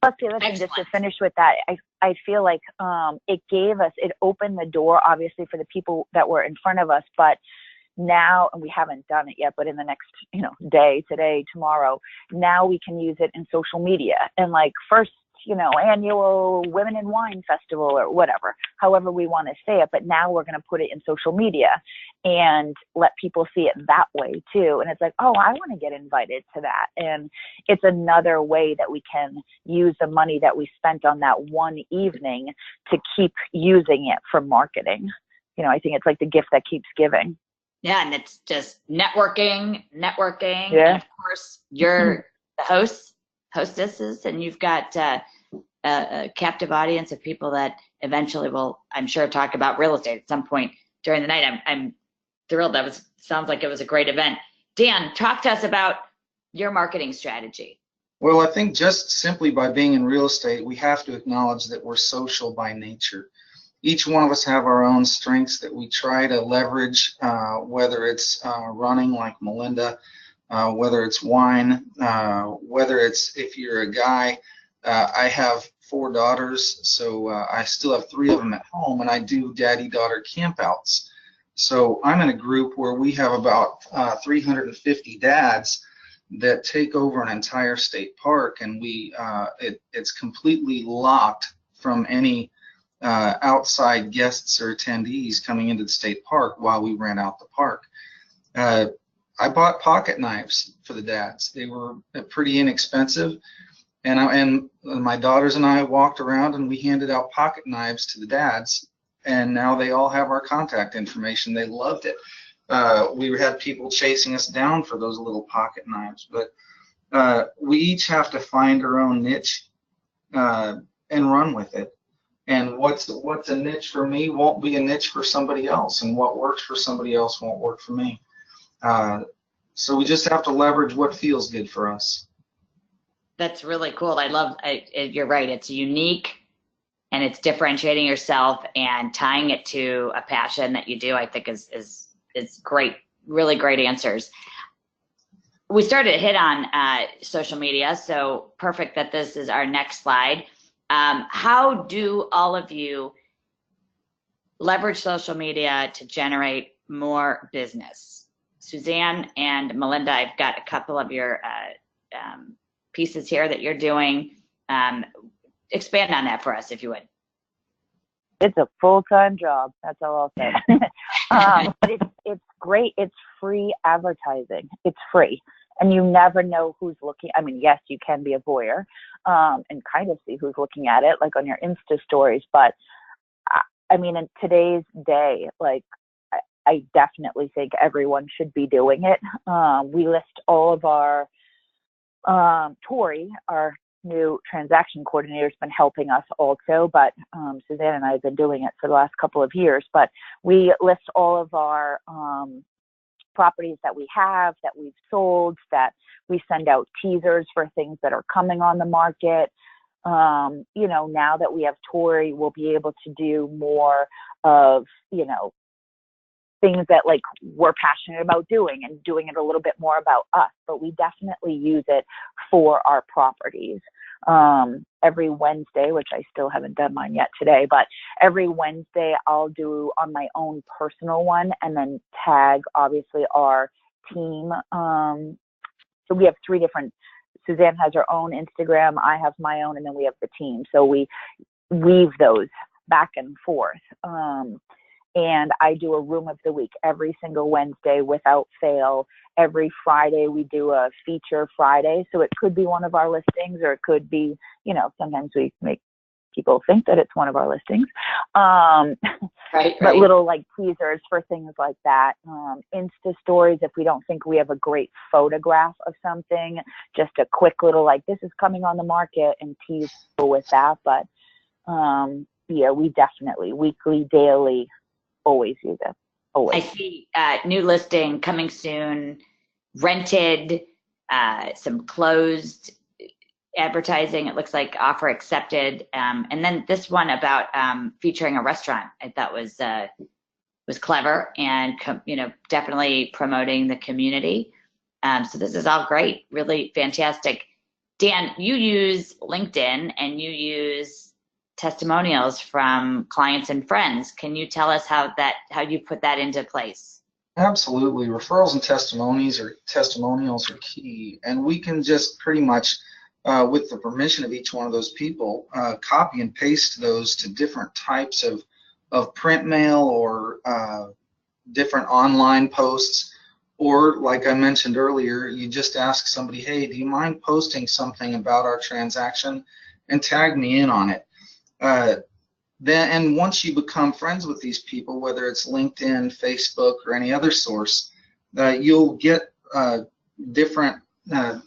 Plus the other thing, just to finish with that, I feel like it opened the door, obviously, for the people that were in front of us, but now, and we haven't done it yet, but in the next, day, today, tomorrow, now we can use it in social media and like first, annual Women in Wine Festival or whatever, however we want to say it. But now we're going to put it in social media and let people see it that way too. And it's like, oh, I want to get invited to that. And it's another way that we can use the money that we spent on that one evening to keep using it for marketing. I think it's like the gift that keeps giving. Yeah, and it's just networking. Yeah. And of course, you're the hostesses, and you've got a captive audience of people that eventually we'll, I'm sure, talk about real estate at some point during the night. I'm thrilled. Sounds like it was a great event. Dan, talk to us about your marketing strategy. Well, I think just simply by being in real estate, we have to acknowledge that we're social by nature. Each one of us have our own strengths that we try to leverage, whether it's running like Melinda, whether it's wine, whether it's, if you're a guy, I have 4 daughters, so I still have 3 of them at home, and I do daddy-daughter campouts. So I'm in a group where we have about 350 dads that take over an entire state park, and it's completely locked from any outside guests or attendees coming into the state park while we rent out the park. I bought pocket knives for the dads. They were pretty inexpensive, and my daughters and I walked around and we handed out pocket knives to the dads, and now they all have our contact information. They loved it. We had people chasing us down for those little pocket knives, but we each have to find our own niche and run with it. And what's a niche for me won't be a niche for somebody else, and what works for somebody else won't work for me. So we just have to leverage what feels good for us. That's really cool. You're right. It's unique, and it's differentiating yourself and tying it to a passion that you do, I think is great. Really great answers. We started to hit on social media, so perfect that this is our next slide. How do all of you leverage social media to generate more business? Suzanne and Melinda, I've got a couple of your pieces here that you're doing. Expand on that for us, if you would. It's a full-time job. That's all I'll say. But it's great. It's free advertising. It's free. And you never know who's looking. I mean, yes, you can be a voyeur and kind of see who's looking at it, like on your Insta stories. But I mean, in today's day, like, I definitely think everyone should be doing it. We list all of our, Tori, our new transaction coordinator, has been helping us also, but Suzanne and I have been doing it for the last couple of years. But we list all of our properties that we have, that we've sold, that we send out teasers for things that are coming on the market. You know, now that we have Tori, we'll be able to do more of, you know, things that like we're passionate about doing, and doing it a little bit more about us, but we definitely use it for our properties. Every Wednesday, which I still haven't done mine yet today, but every Wednesday I'll do on my own personal one and then tag obviously our team. So we have 3 different, Suzanne has her own Instagram, I have my own, and then we have the team. So we weave those back and forth. And I do a room of the week every single Wednesday without fail. Every Friday we do a feature Friday. So it could be one of our listings, or it could be, you know, sometimes we make people think that it's one of our listings. Right. But little like teasers for things like that. Insta stories, if we don't think we have a great photograph of something, just a quick little like, this is coming on the market, and tease with that. But yeah, we definitely weekly, daily, always use it. Always. I see new listing coming soon, rented, some closed advertising. It looks like offer accepted. And then this one about featuring a restaurant, I thought was clever, and you know, definitely promoting the community. So this is all great, really fantastic. Dan, you use LinkedIn and you use testimonials from clients and friends. Can you tell us how you put that into place? Absolutely. Referrals and testimonials are key, and we can just pretty much, with the permission of each one of those people, copy and paste those to different types of print mail or different online posts. Or like I mentioned earlier, you just ask somebody, hey, do you mind posting something about our transaction and tag me in on it? And once you become friends with these people, whether it's LinkedIn, Facebook, or any other source, you'll get different, I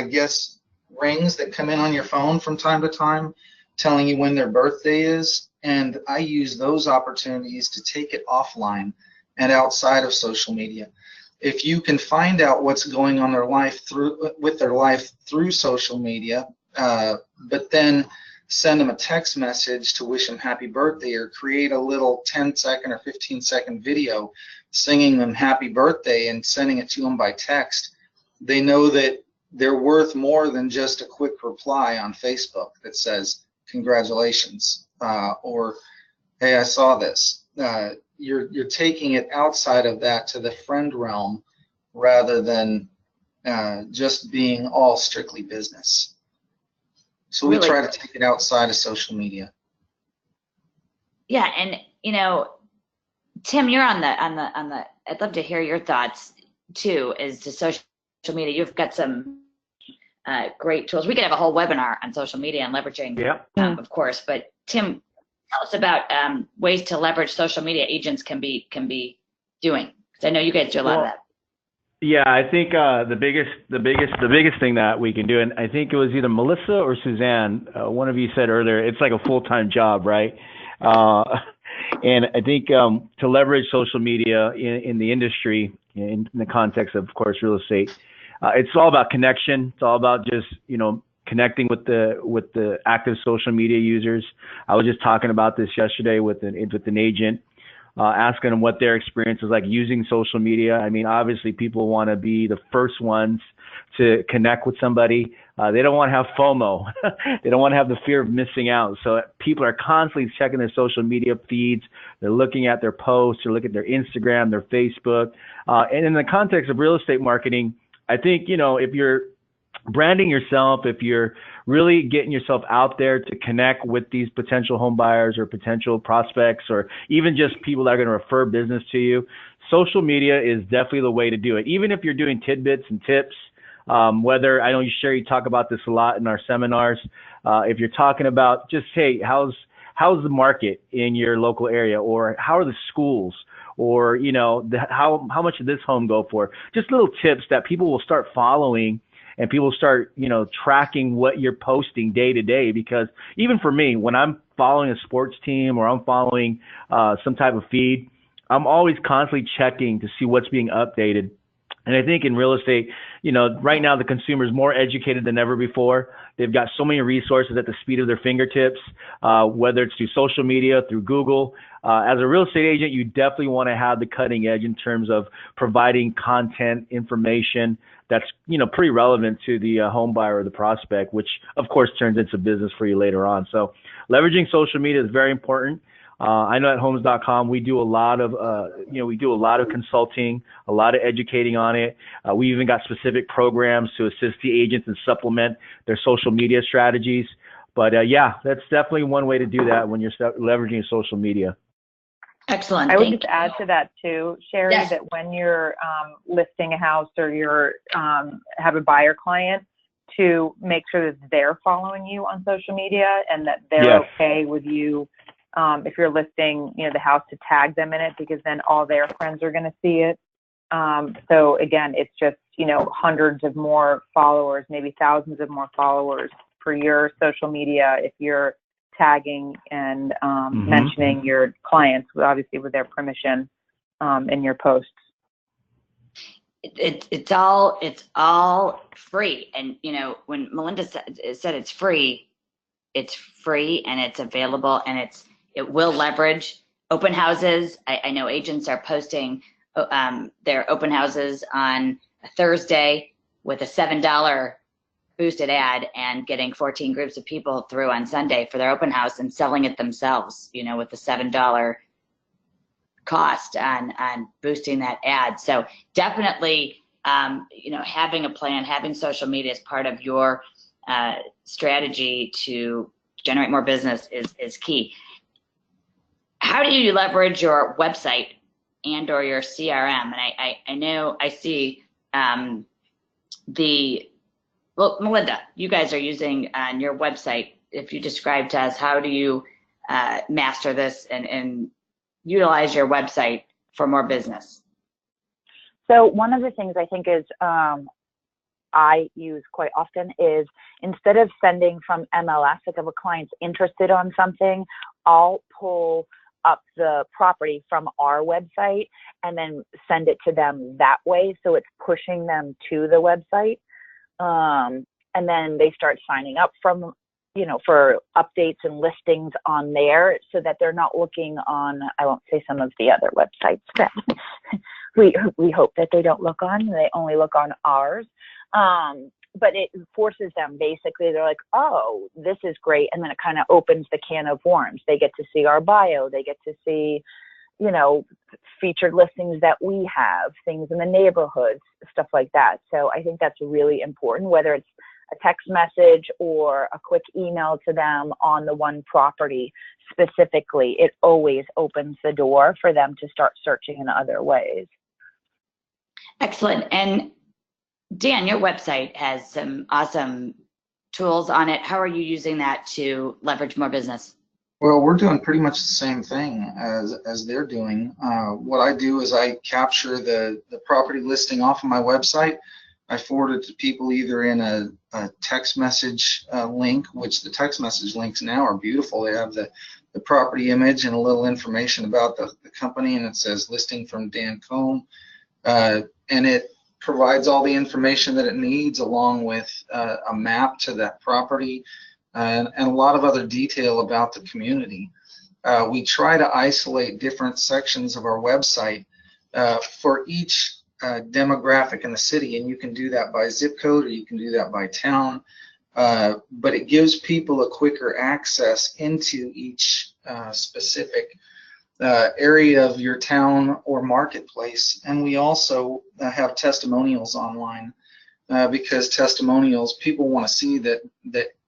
guess, rings that come in on your phone from time to time telling you when their birthday is. And I use those opportunities to take it offline and outside of social media. If you can find out what's going on with their life through social media, but then send them a text message to wish them happy birthday, or create a little 10-second or 15-second video singing them happy birthday and sending it to them by text, they know that they're worth more than just a quick reply on Facebook that says congratulations, or hey, I saw this. You're taking it outside of that to the friend realm rather than just being all strictly business. So we try to take it outside of social media. Yeah, and Tim, you're on the. I'd love to hear your thoughts too. As to social media, you've got some great tools. We could have a whole webinar on social media and leveraging, of course. But Tim, tell us about ways to leverage social media agents can be doing. Because I know you guys do a lot of that. Yeah, I think the biggest thing that we can do, and I think it was either Melissa or Suzanne, one of you said earlier, it's like a full-time job, right? And I think to leverage social media in the industry, in the context of course, real estate, it's all about connection. It's all about just connecting with the active social media users. I was just talking about this yesterday with an agent. Asking them what their experience is like using social media. I mean, obviously people want to be the first ones to connect with somebody. They don't want to have FOMO. They don't want to have the fear of missing out. So people are constantly checking their social media feeds. They're looking at their posts. They're looking at their Instagram, their Facebook. And in the context of real estate marketing, I think, if you're branding yourself, if you're really getting yourself out there to connect with these potential home buyers or potential prospects, or even just people that are going to refer business to you, social media is definitely the way to do it. Even if you're doing tidbits and tips, whether I know you talk about this a lot in our seminars. If you're talking about just, hey, how's the market in your local area, or how are the schools, or how much did this home go for? Just little tips that people will start following. And people start, tracking what you're posting day to day. Because even for me, when I'm following a sports team or I'm following some type of feed, I'm always constantly checking to see what's being updated. And I think in real estate, right now the consumer is more educated than ever before. They've got so many resources at the speed of their fingertips, whether it's through social media, through Google. As a real estate agent, you definitely want to have the cutting edge in terms of providing content, information that's pretty relevant to the home buyer or the prospect, which of course turns into business for you later on. So leveraging social media is very important. I know at homes.com we do a lot of consulting, a lot of educating on it. We even got specific programs to assist the agents and supplement their social media strategies. But yeah, that's definitely one way to do that when you're leveraging social media. Excellent. I would just add to that too, Sherry, Yes. that when you're listing a house or you're have a buyer client, to make sure that they're following you on social media and that they're okay with you. If you're listing, the house, to tag them in it, because then all their friends are going to see it. So again, it's just, hundreds of more followers, maybe thousands of more followers for your social media if you're tagging and mentioning your clients, obviously with their permission, in your posts. It's all free. And when Melinda said it's free and it's available, and it will leverage open houses. I know agents are posting their open houses on a Thursday with a $7 boosted ad and getting 14 groups of people through on Sunday for their open house and selling it themselves, with the $7 cost on boosting that ad. So definitely, having a plan, having social media as part of your strategy to generate more business is key. How do you leverage your website and or your CRM? And I know I see Melinda, you guys are using on your website. If you describe to us, how do you master this and utilize your website for more business? So one of the things I think is I use quite often is, instead of sending from MLS, like if a client's interested on something, I'll pull up the property from our website and then send it to them that way. So it's pushing them to the website. And then they start signing up from, for updates and listings on there, so that they're not looking on, I won't say some of the other websites that we hope that they don't look on. They only look on ours. But it forces them, basically, they're like, oh, this is great. And then it kind of opens the can of worms. They get to see our bio. They get to see, featured listings that we have, things in the neighborhoods, stuff like that. So I think that's really important, whether it's a text message or a quick email to them on the one property specifically. It always opens the door for them to start searching in other ways. Excellent. And Dan, your website has some awesome tools on it. How are you using that to leverage more business? Well, we're doing pretty much the same thing as they're doing. What I do is I capture the property listing off of my website. I forward it to people either in a text message link, which the text message links now are beautiful. They have the property image and a little information about the company, and it says listing from Dan Combe. And it provides all the information that it needs, along with a map to that property and a lot of other detail about the community. We try to isolate different sections of our website for each demographic in the city, and you can do that by zip code or you can do that by town, but it gives people a quicker access into each specific area of your town or marketplace. And we also have testimonials online, because testimonials, people want to see that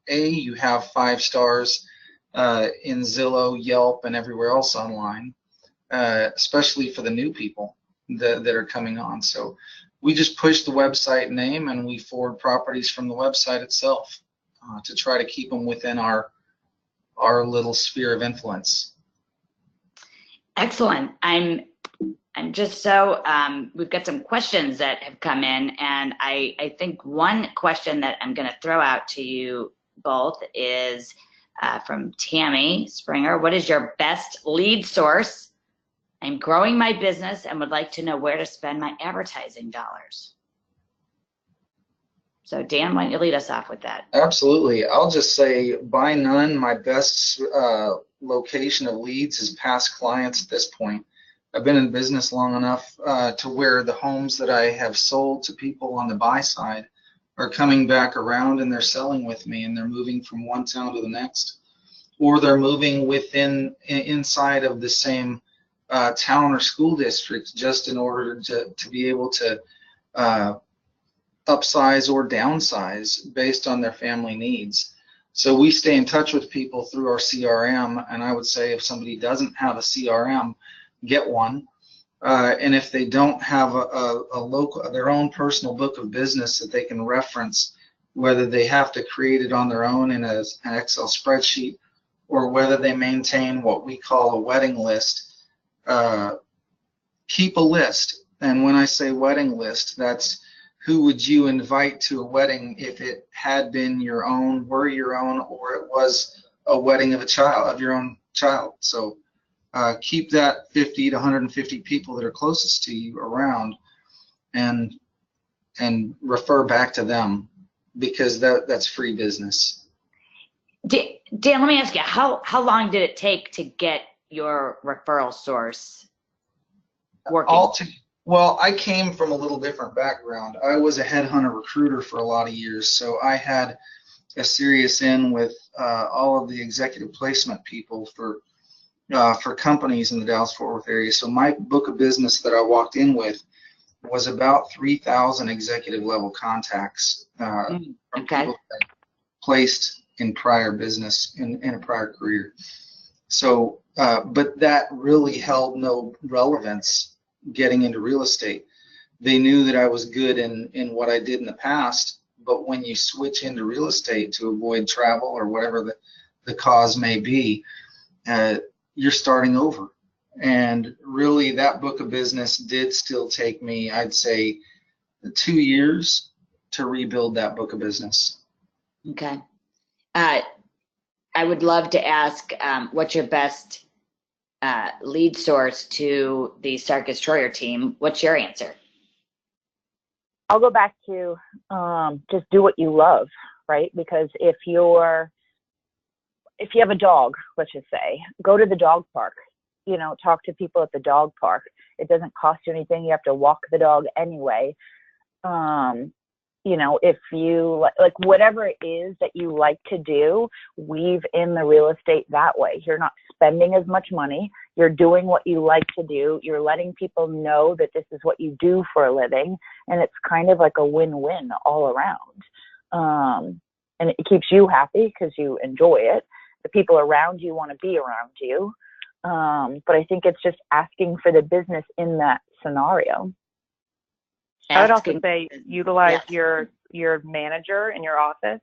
you have 5 stars in Zillow, Yelp, and everywhere else online, especially for the new people that are coming on. So we just push the website name and we forward properties from the website itself to try to keep them within our little sphere of influence. Excellent. I'm just so, we've got some questions that have come in, and I think one question that I'm going to throw out to you both is from Tammy Springer. What is your best lead source? I'm growing my business and would like to know where to spend my advertising dollars. So Dan, why don't you lead us off with that? Absolutely. I'll just say, by none, my best location of leads is past clients at this point. I've been in business long enough to where the homes that I have sold to people on the buy side are coming back around and they're selling with me, and they're moving from one town to the next, or they're moving inside of the same town or school district, just in order to be able to upsize or downsize based on their family needs. So we stay in touch with people through our CRM, and I would say if somebody doesn't have a CRM, get one. And if they don't have their own personal book of business that they can reference, whether they have to create it on their own in an Excel spreadsheet, or whether they maintain what we call a wedding list, keep a list. And when I say wedding list, that's who would you invite to a wedding if it had been your own, or it was a wedding of your own child. So keep that 50 to 150 people that are closest to you around, and refer back to them, because that's free business. Dan, let me ask you, how long did it take to get your referral source working? Well, I came from a little different background. I was a headhunter recruiter for a lot of years, so I had a serious in with all of the executive placement people for companies in the Dallas-Fort Worth area. So my book of business that I walked in with was about 3,000 executive level contacts from people that placed in prior business in a prior career. So, but that really held no relevance getting into real estate. They knew that I was good in what I did in the past, but when you switch into real estate to avoid travel or whatever the cause may be, you're starting over. And really, that book of business did still take me, I'd say, 2 years to rebuild that book of business. Okay. I would love to ask what's your best lead source to the Sarkis Troyer team? What's your answer? I'll go back to just do what you love, right? Because if you have a dog, let's just say, go to the dog park, talk to people at the dog park. It doesn't cost you anything. You have to walk the dog anyway. If you like whatever it is that you like to do, weave in the real estate that way. You're not spending as much money. You're doing what you like to do. You're letting people know that this is what you do for a living. And it's kind of like a win-win all around. And it keeps you happy because you enjoy it. The people around you want to be around you. But I think it's just asking for the business in that scenario. I would also say utilize your manager in your office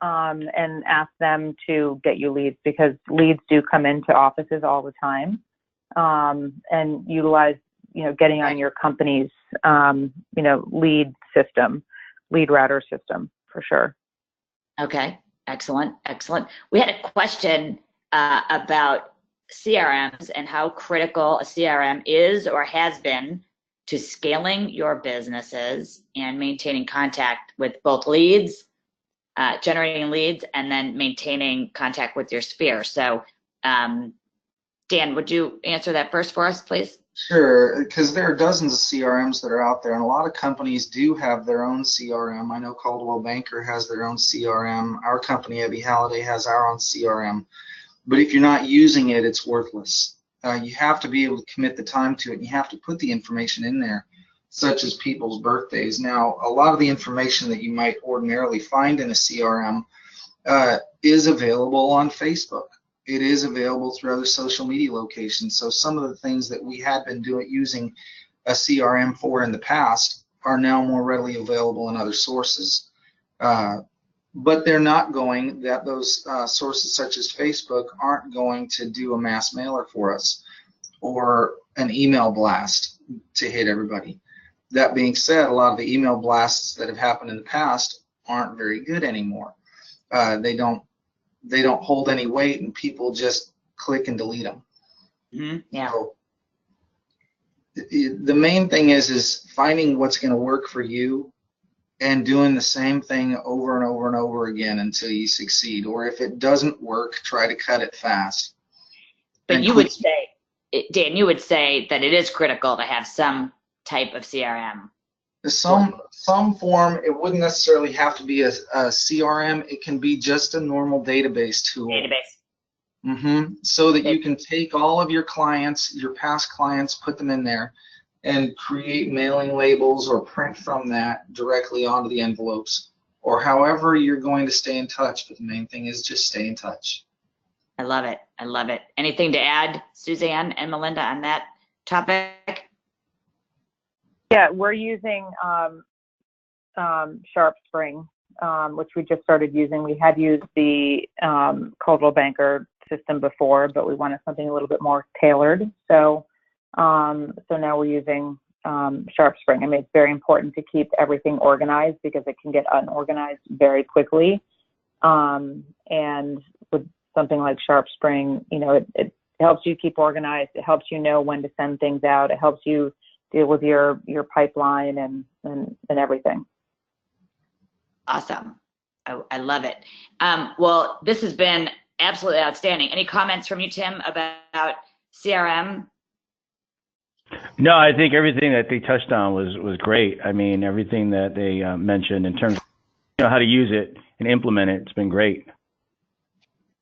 and ask them to get you leads, because leads do come into offices all the time, and utilize, getting on your company's, lead router system for sure. Okay. Excellent. Excellent. We had a question about CRMs and how critical a CRM is or has been to scaling your businesses and maintaining contact with both leads, generating leads, and then maintaining contact with your sphere. So, Dan, would you answer that first for us, please? Sure, because there are dozens of CRMs that are out there, and a lot of companies do have their own CRM. I know Coldwell Banker has their own CRM. Our company, Abbey Halliday, has our own CRM. But if you're not using it, it's worthless. You have to be able to commit the time to it, and you have to put the information in there, such as people's birthdays. Now, a lot of the information that you might ordinarily find in a CRM is available on Facebook. It is available through other social media locations. So some of the things that we had been using a CRM for in the past are now more readily available in other sources. But they're not going, those sources such as Facebook aren't going to do a mass mailer for us or an email blast to hit everybody. That being said, a lot of the email blasts that have happened in the past aren't very good anymore. They don't hold any weight, and people just click and delete them. Mm-hmm. Yeah. So the main thing is finding what's going to work for you and doing the same thing over and over and over again until you succeed. Or if it doesn't work, try to cut it fast. But you would say, Dan, you would say that it is critical to have some type of CRM. Some form. It wouldn't necessarily have to be a CRM. It can be just a normal database tool. So that you can take all of your clients, your past clients, put them in there, and create mailing labels or print from that directly onto the envelopes, or however you're going to stay in touch. But the main thing is just stay in touch. I love it. I love it. Anything to add, Suzanne and Melinda, on that topic? Yeah, we're using SharpSpring, which we just started using. We had used the Coldwell Banker system before, but we wanted something a little bit more tailored. So now we're using SharpSpring. I mean, it's very important to keep everything organized because it can get unorganized very quickly. And with something like SharpSpring, it helps you keep organized. It helps you know when to send things out. It helps you deal with your pipeline and everything. Awesome. I love it. Well, this has been absolutely outstanding. Any comments from you, Tim, about CRM? No, I think everything that they touched on was great. I mean, everything that they mentioned in terms of how to use it and implement it, it's been great.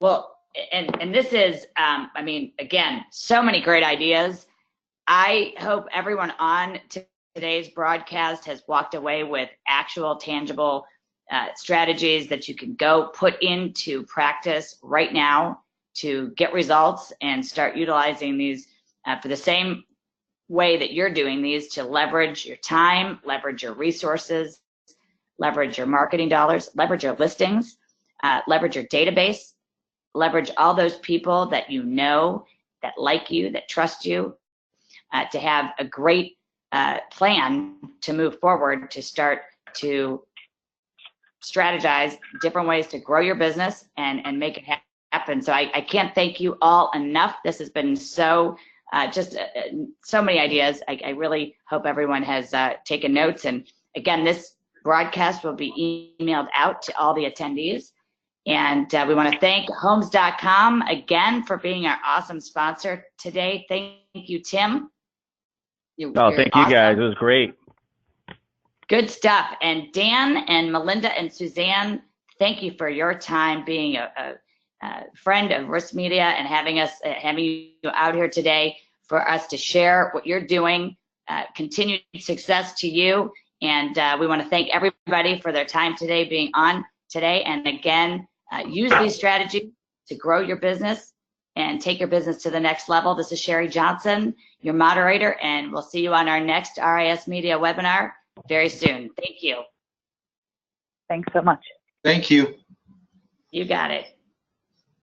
Well, and this is, I mean, again, so many great ideas. I hope everyone on today's broadcast has walked away with actual, tangible strategies that you can go put into practice right now to get results and start utilizing these for the same way that you're doing these, to leverage your time, leverage your resources, leverage your marketing dollars, leverage your listings, leverage your database, leverage all those people that you know, that like you, that trust you, to have a great plan to move forward, to start to strategize different ways to grow your business and make it happen. So I can't thank you all enough. This has been so so many ideas. I really hope everyone has taken notes. And again, this broadcast will be emailed out to all the attendees. And we want to thank Homes.com again for being our awesome sponsor today. Thank you, Tim. Thank you guys. It was great. Good stuff. And Dan and Melinda and Suzanne, thank you for your time being a friend of RISMedia and having you out here today for us to share what you're doing. Continued success to you. And we want to thank everybody for their time today being on today. And again, use these strategies to grow your business and take your business to the next level. This is Sherry Johnson, your moderator, and we'll see you on our next RISMedia webinar very soon. Thank you. Thanks so much. Thank you. You got it.